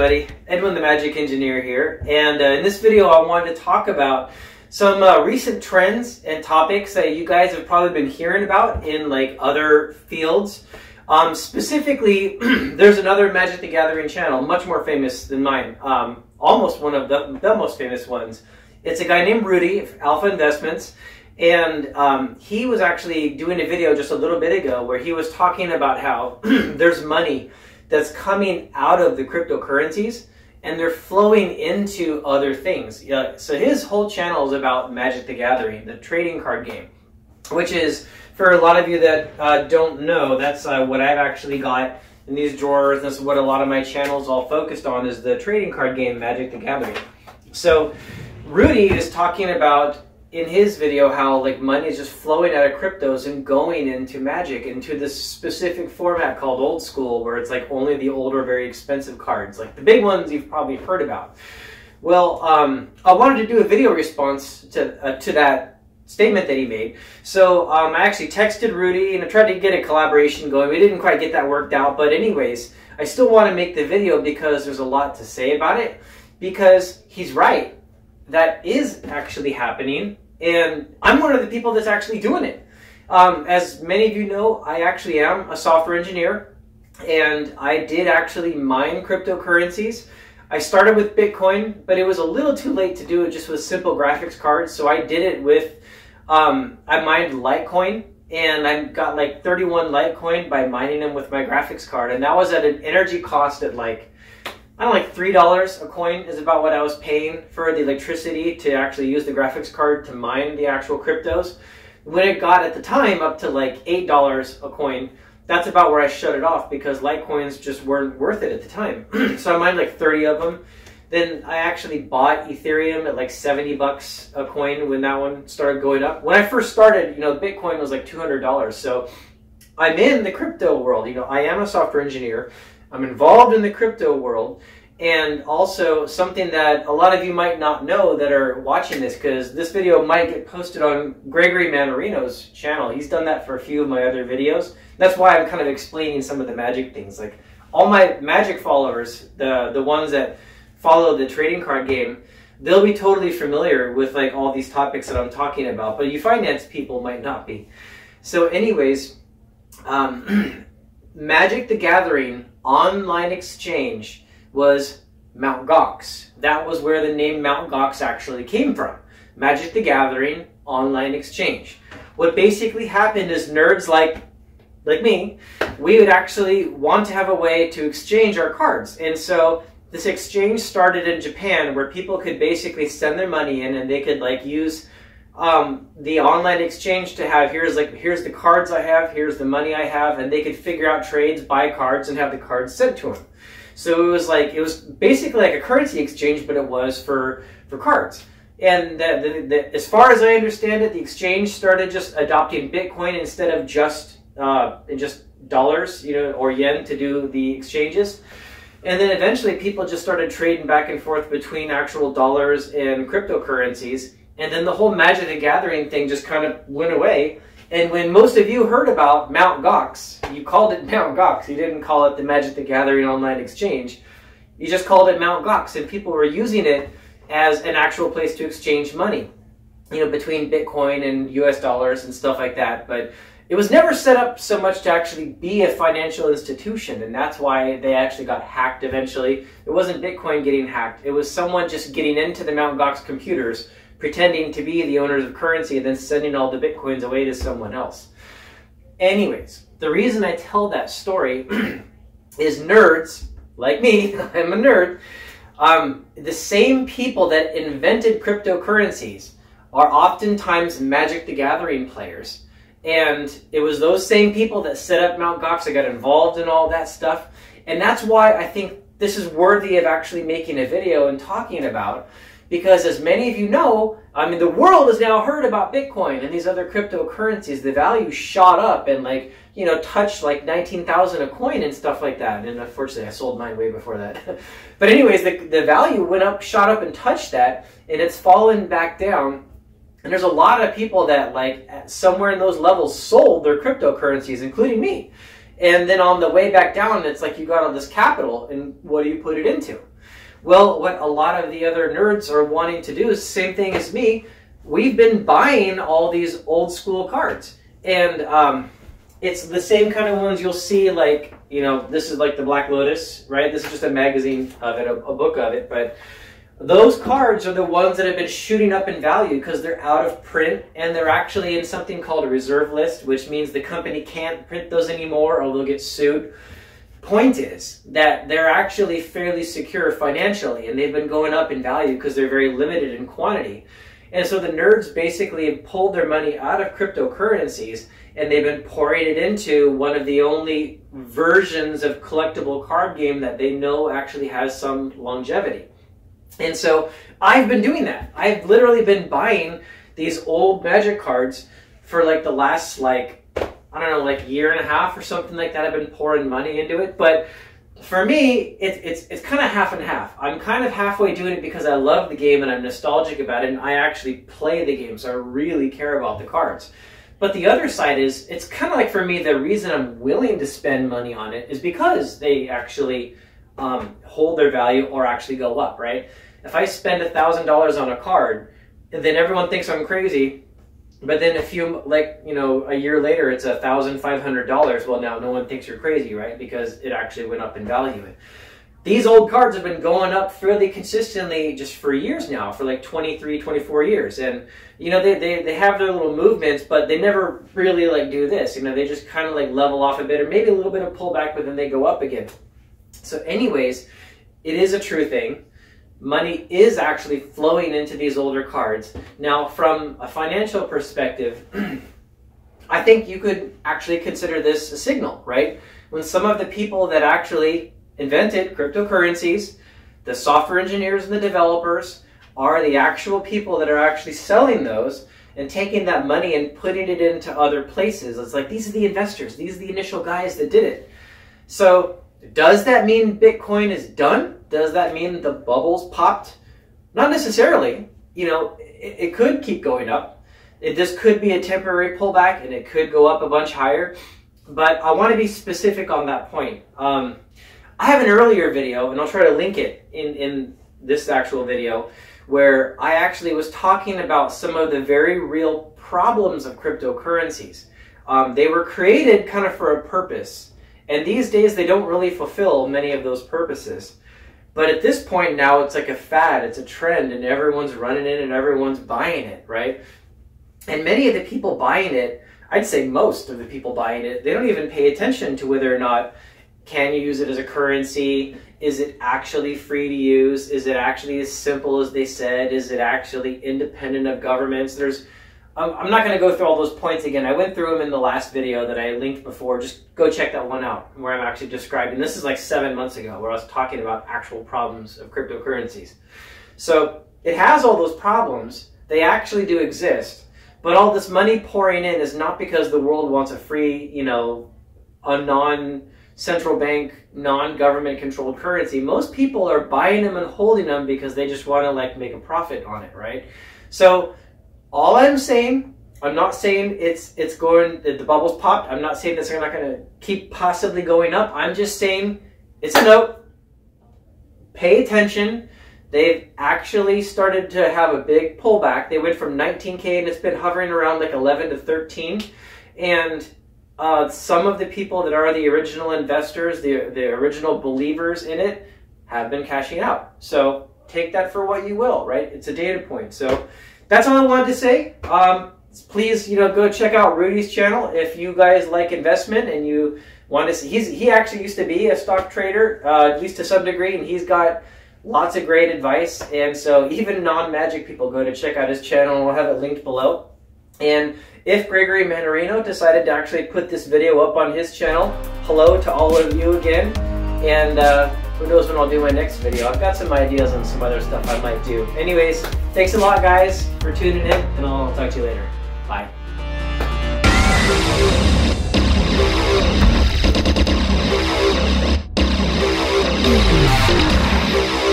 everybody, Edwin the Magic Engineer here, and in this video I wanted to talk about some recent trends and topics that you guys have probably been hearing about in like other fields. Specifically, there's another Magic the Gathering channel, much more famous than mine, almost one of the most famous ones. It's a guy named Rudy, Alpha Investments, and he was actually doing a video just a little bit ago where he was talking about how there's money that's coming out of the cryptocurrencies and they're flowing into other things. So his whole channel is about Magic the Gathering, the trading card game, which is, for a lot of you that don't know, that's what I've actually got in these drawers. This is what a lot of my channels all focused on, is the trading card game Magic the Gathering. So Rudy is talking about in his video how like money is just flowing out of cryptos and going into Magic, into this specific format called old school, where it's like only the older, very expensive cards, like the big ones you've probably heard about. Well, I wanted to do a video response to that statement that he made. So I actually texted Rudy and I tried to get a collaboration going. We didn't quite get that worked out, but anyways, I still want to make the video because there's a lot to say about it, because he's right. That is actually happening, and I'm one of the people that's actually doing it. As many of you know, I actually am a software engineer, and I did actually mine cryptocurrencies. I started with Bitcoin, but it was a little too late to do it just with simple graphics cards, so I did it with, I mined Litecoin, and I got like 31 Litecoin by mining them with my graphics card, and that was at an energy cost at like, I don't know, like $3 a coin is about what I was paying for the electricity to actually use the graphics card to mine the actual cryptos. When it got at the time up to like $8 a coin, that's about where I shut it off, because Litecoins just weren't worth it at the time. So I mined like 30 of them. Then I actually bought Ethereum at like 70 bucks a coin when that one started going up. When I first started, you know, Bitcoin was like $200. So I'm in the crypto world. You know, I am a software engineer. I'm involved in the crypto world, and also something that a lot of you might not know that are watching this, because this video might get posted on Gregory Mannarino's channel. He's done that for a few of my other videos. That's why I'm kind of explaining some of the Magic things. Like all my Magic followers, the ones that follow the trading card game, they'll be totally familiar with like all these topics that I'm talking about, but you finance people might not be. So anyways, Magic the Gathering online exchange was Mt. Gox. That was where the name Mt. Gox actually came from. Magic the Gathering online exchange. What basically happened is nerds like me, we would actually want to have a way to exchange our cards. And so this exchange started in Japan, where people could basically send their money in and they could like use the online exchange to have, here's the cards I have, here's the money I have, and they could figure out trades, buy cards, and have the cards sent to them. So it was basically like a currency exchange, but it was for cards. And as far as I understand it, the exchange started just adopting Bitcoin instead of just dollars, you know, or yen to do the exchanges. And then eventually people just started trading back and forth between actual dollars and cryptocurrencies. And then the whole Magic the Gathering thing just kind of went away. And when most of you heard about Mt. Gox, you called it Mt. Gox. You didn't call it the Magic the Gathering online exchange. You just called it Mt. Gox, and people were using it as an actual place to exchange money, you know, between Bitcoin and US dollars and stuff like that. But it was never set up so much to actually be a financial institution, and that's why they actually got hacked eventually. It wasn't Bitcoin getting hacked. It was someone just getting into the Mt. Gox computers, pretending to be the owners of currency, and then sending all the Bitcoins away to someone else. Anyways, the reason I tell that story is nerds, like me, I'm a nerd, the same people that invented cryptocurrencies are oftentimes Magic the Gathering players. And it was those same people that set up Mt. Gox that got involved in all that stuff. And that's why I think this is worthy of actually making a video and talking about. Because as many of you know, I mean, the world has now heard about Bitcoin and these other cryptocurrencies. The value shot up and like, you know, touched like 19,000 a coin and stuff like that. And unfortunately, I sold mine way before that. But anyways, the value went up, shot up and touched that, and it's fallen back down. And there's a lot of people that like somewhere in those levels sold their cryptocurrencies, including me. And then on the way back down, it's like you got all this capital, and what do you put it into? Well, what a lot of the other nerds are wanting to do is the same thing as me. We've been buying all these old school cards, and it's the same kind of ones you'll see, like, you know, this is like the Black Lotus, right? This is just a magazine of it, a book of it, but those cards are the ones that have been shooting up in value because they're out of print, and they're actually in something called a reserve list, which means the company can't print those anymore or they'll get sued. Point is that they're actually fairly secure financially, and they've been going up in value because they're very limited in quantity. And so the nerds basically have pulled their money out of cryptocurrencies, and they've been pouring it into one of the only versions of collectible card game that they know actually has some longevity. And so I've been doing that. I've literally been buying these old Magic cards for like the last, like, I don't know, like year and a half or something like that. I've been pouring money into it. But for me, it's kind of half and half. I'm kind of halfway doing it because I love the game and I'm nostalgic about it, and I actually play the game, so I really care about the cards. But the other side is, it's kind of like, for me, the reason I'm willing to spend money on it is because they actually hold their value or actually go up, right? If I spend $1,000 on a card, then everyone thinks I'm crazy. But then a year later, it's $1,500. Well, now no one thinks you're crazy, right? Because it actually went up in value. These old cards have been going up fairly consistently just for years now, for like 23, 24 years. And, you know, they have their little movements, but they never really like do this. You know, they just kind of like level off a bit, or maybe a little bit of pullback, but then they go up again. So anyways, it is a true thing. Money is actually flowing into these older cards. Now, from a financial perspective, I think you could actually consider this a signal, right? When some of the people that actually invented cryptocurrencies, the software engineers and the developers, are the actual people that are actually selling those and taking that money and putting it into other places. It's like, these are the investors. These are the initial guys that did it. So does that mean Bitcoin is done? Does that mean the bubbles popped? Not necessarily. You know, it could keep going up. This could be a temporary pullback, and it could go up a bunch higher. But I want to be specific on that point. I have an earlier video, and I'll try to link it in this actual video, where I actually was talking about some of the very real problems of cryptocurrencies. They were created kind of for a purpose, and these days they don't really fulfill many of those purposes. But at this point now, it's like a fad, it's a trend, and everyone's running it and everyone's buying it, right? And many of the people buying it, I'd say most of the people buying it, they don't even pay attention to whether or not can you use it as a currency? Is it actually free to use? Is it actually as simple as they said? Is it actually independent of governments? I'm not going to go through all those points again. I went through them in the last video that I linked before. Just go check that one out, where I'm actually describing. This is like 7 months ago, where I was talking about actual problems of cryptocurrencies. So it has all those problems. They actually do exist. But all this money pouring in is not because the world wants a free, you know, a non-central bank, non-government controlled currency. Most people are buying them and holding them because they just want to like make a profit on it, right? So all I'm saying, I'm not saying it's going, the bubbles popped. I'm not saying that they're not going to keep possibly going up. I'm just saying it's a note. Pay attention. They've actually started to have a big pullback. They went from 19K and it's been hovering around like 11 to 13. And some of the people that are the original investors, the original believers in it, have been cashing out. So take that for what you will, right? It's a data point. So that's all I wanted to say. Please, you know, go check out Rudy's channel if you guys like investment and you want to see. He actually used to be a stock trader, at least to some degree, and he's got lots of great advice. And so even non-magic people, go to check out his channel. We'll have it linked below. And if Gregory Mannarino decided to actually put this video up on his channel, hello to all of you again. And who knows when I'll do my next video. I've got some ideas on some other stuff I might do. Anyways, thanks a lot, guys, for tuning in, and I'll talk to you later. Bye.